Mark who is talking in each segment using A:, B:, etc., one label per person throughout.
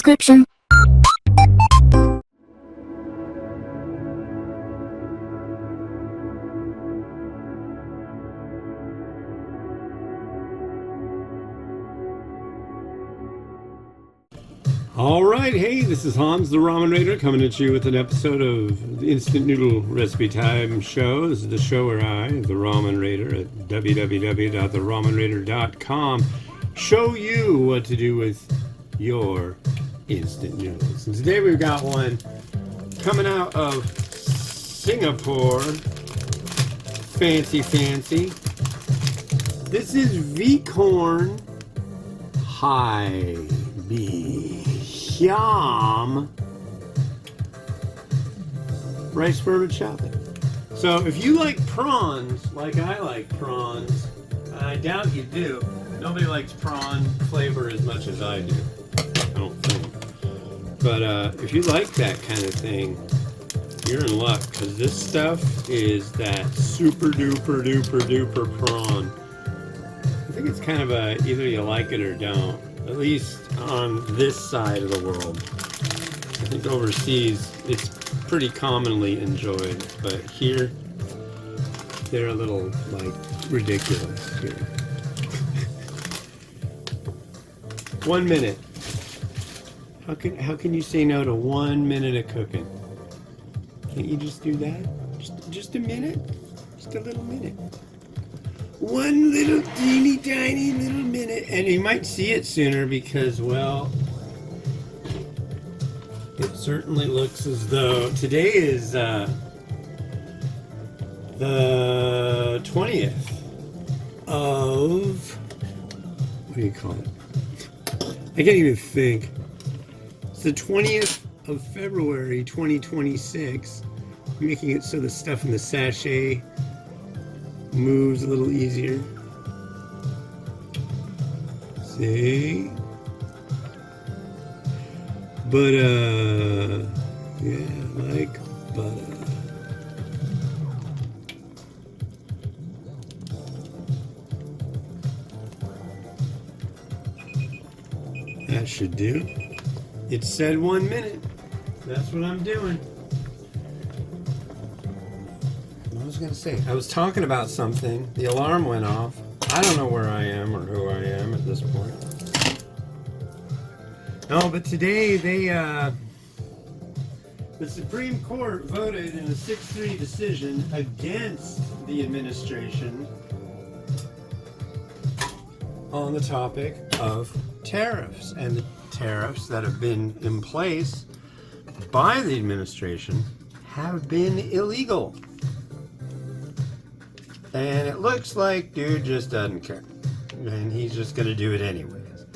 A: description.
B: Alright, hey, this is Hans the Ramen Raider coming at you with an episode of the Instant Noodle Recipe Time show. This is the show where I, the Ramen Raider at www.theramenraider.com, show you what to do with your instant noodles. And today we've got one coming out of Singapore. Fancy. This is Vecorn Hiam rice vermicelli. So if you like prawns, like I like prawns, and I doubt you do, nobody likes prawn flavor as much as I do, I don't think. But if you like that kind of thing, you're in luck, because this stuff is that super duper prawn. I think it's kind of a either you like it or don't. At least on this side of the world. I think overseas it's pretty commonly enjoyed, but here they're a little like ridiculous here. 1 minute. How can you say no to 1 minute of cooking? Can't you just do that? Just a minute? Just a little minute. One little teeny tiny little minute, and you might see it sooner because, well, it certainly looks as though today is the 20th of, what do you call it? I can't even think. It's the 20th of February 2026, making it so the stuff in the sachet moves a little easier. See? Butter. Yeah, like butter. That should do. It said 1 minute. That's what I'm doing. I was going to say, I was talking about something, the alarm went off. I don't know where I am or who I am at this point. No, but today the Supreme Court voted in a 6-3 decision against the administration on the topic of tariffs, and the tariffs that have been in place by the administration have been illegal. And it looks like dude just doesn't care. And he's just going to do it anyways.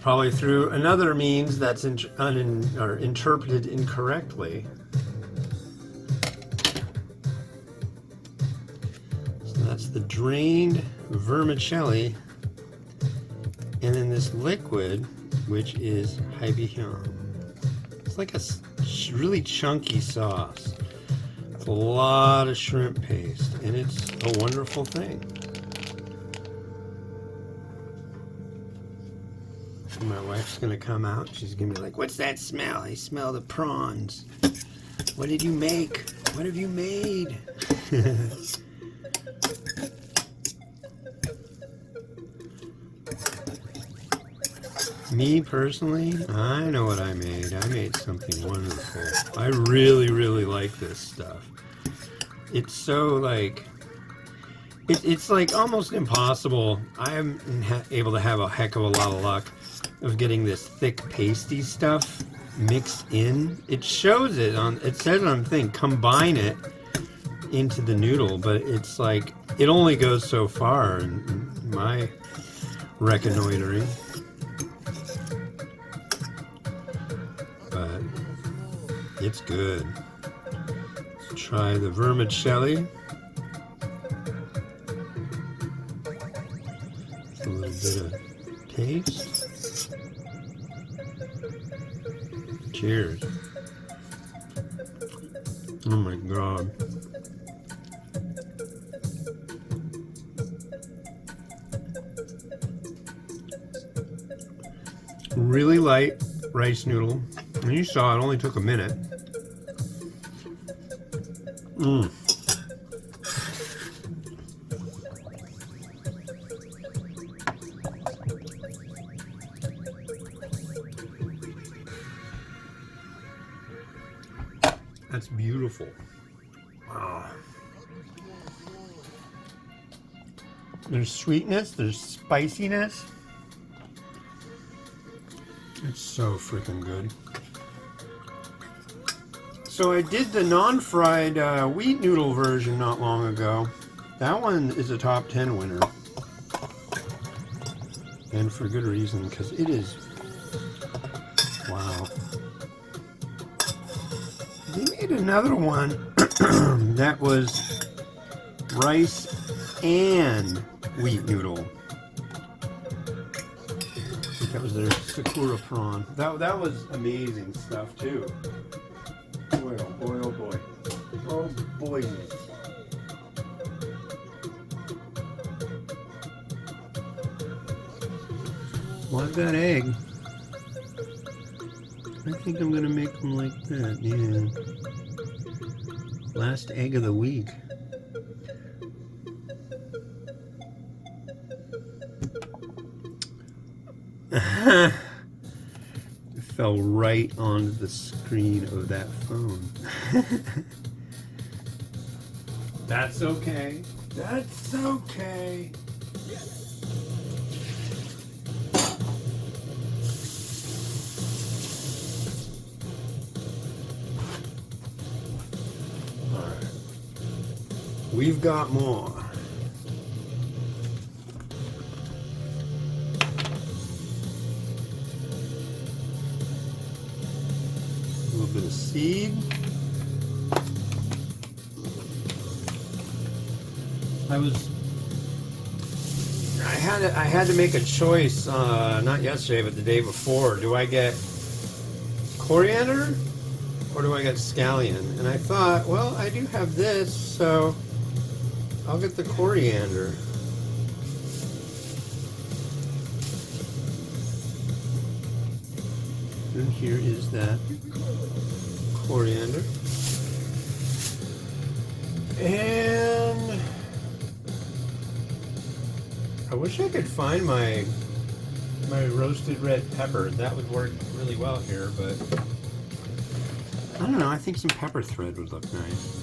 B: Probably through another means that's interpreted incorrectly. So that's the drained vermicelli. And then this liquid, which is Hiam. It's like a really chunky sauce. It's a lot of shrimp paste, and it's a wonderful thing. And my wife's gonna come out. She's gonna be like, "What's that smell? I smell the prawns. What did you make? What have you made?" Me personally, I know what I made. I made something wonderful. I really like this stuff. It's so like, it's like almost impossible. I am able to have a heck of a lot of luck of getting this thick pasty stuff mixed in. It shows it on, it says on the thing, combine it into the noodle, but it's like, it only goes so far in my reconnoitering. But it's good. Let's try the vermicelli. A little bit of taste. Cheers. Oh my god. Really light, rice noodle. And you saw it only took a minute. Mmm. That's beautiful. Wow. There's sweetness, there's spiciness. It's so freaking good. So I did the non-fried wheat noodle version not long ago. That one is a top 10 winner. And for good reason, because it is, wow. They made another one that was rice and wheat noodle. I think that was their Sakura prawn. That was amazing stuff too. Boy, oh boy, oh boy. Oh boy. Well, I've got egg. I think I'm gonna make them like that, yeah. Last egg of the week. It fell right onto the screen of that phone. That's okay. That's okay. We've got more. A little bit of seed. I had to make a choice, not yesterday, but the day before. Do I get coriander or do I get scallion? And I thought, well, I do have this, so I'll get the coriander. And here is that coriander. And I wish I could find my roasted red pepper. That would work really well here, but I don't know. I think some pepper thread would look nice.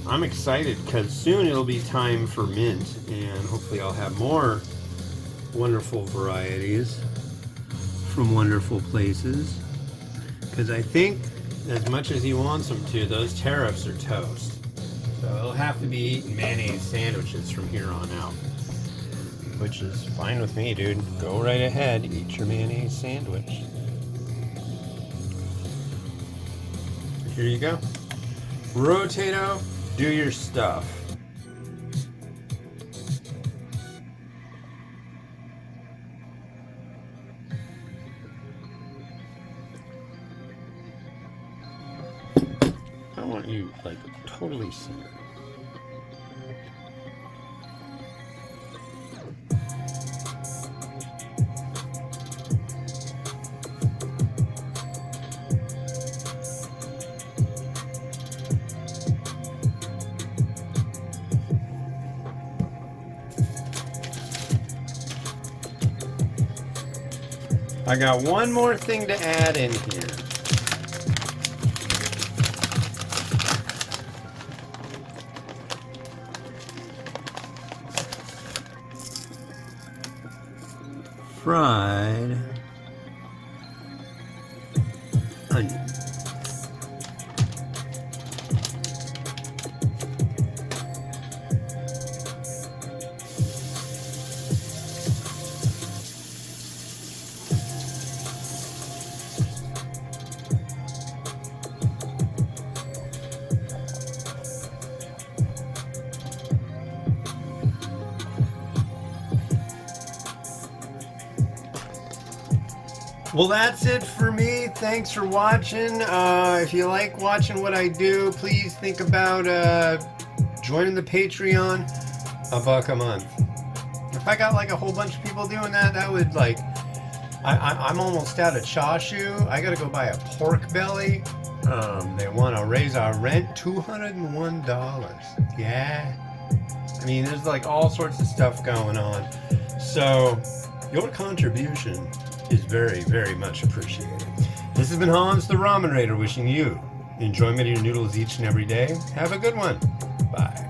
B: I'm excited because soon it'll be time for mint, and hopefully I'll have more wonderful varieties from wonderful places. Because I think, as much as he wants them to, those tariffs are toast. So it'll have to be eating mayonnaise sandwiches from here on out. Which is fine with me, dude. Go right ahead, eat your mayonnaise sandwich. Here you go. Rotato, do your stuff. I want you, like, totally centered. I got one more thing to add in here. Fried onion. Well, that's it for me. Thanks for watching. If you like watching what I do, please think about joining the Patreon. $1 a month. If I got like a whole bunch of people doing that, that would like I'm almost out of chashu. I gotta go buy a pork belly. They want to raise our rent $201. Yeah. I mean, there's like all sorts of stuff going on. So your contribution is very, very much appreciated. This has been Hans the Ramen Raider wishing you enjoyment of your noodles each and every day. Have a good one. Bye.